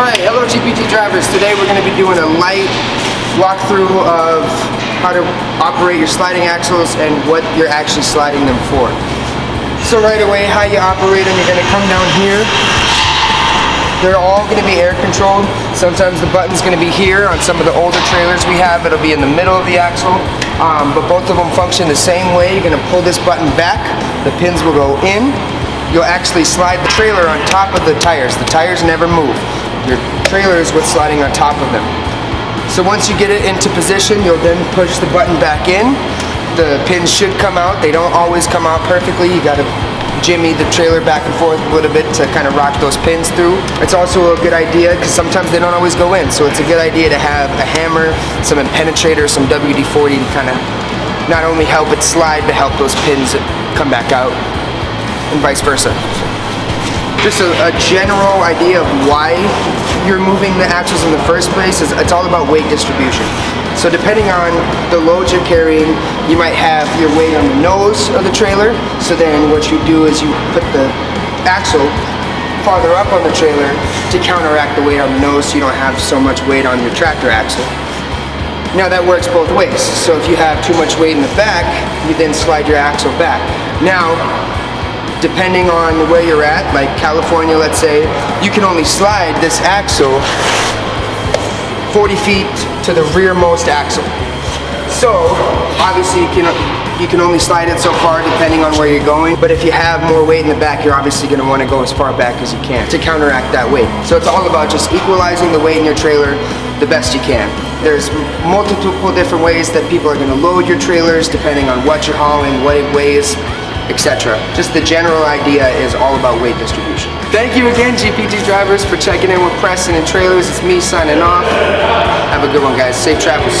Alright, hello GPT drivers. Today we're going to be doing a light walkthrough of how to operate your sliding axles and what you're actually sliding them for. So right away, how you operate them, you're going to come down here. They're all going to be air controlled. Sometimes the button's going to be here. On some of the older trailers we have, it'll be in the middle of the axle. But both of them function the same way. You're going to pull this button back. The pins will go in. You'll actually slide the trailer on top of the tires. The tires never move. Your trailer is what's sliding on top of them. So once you get it into position, you'll then push the button back in. The pins should come out. They don't always come out perfectly. You gotta jimmy the trailer back and forth a little bit to kind of rock those pins through. It's also a good idea because sometimes they don't always go in. So it's a good idea to have a hammer, some penetrator, some WD-40 to kind of not only help it slide, but help those pins come back out, and vice versa. Just a general idea of why you're moving the axles in the first place is it's all about weight distribution. So depending on the load you're carrying, you might have your weight on the nose of the trailer. So then what you do is you put the axle farther up on the trailer to counteract the weight on the nose so you don't have so much weight on your tractor axle. Now that works both ways. So if you have too much weight in the back, you then slide your axle back. Now, depending on where you're at, like California, let's say, you can only slide this axle 40 feet to the rearmost axle. So, obviously you can only slide it so far depending on where you're going, but if you have more weight in the back, you're obviously going to want to go as far back as you can to counteract that weight. So it's all about just equalizing the weight in your trailer the best you can. There's multiple different ways that people are going to load your trailers depending on what you're hauling, what it weighs, etc. Just the general idea is all about weight distribution. Thank you again, GPT drivers, for checking in with Preston and Trailers. It's me signing off. Have a good one, guys. Safe travels.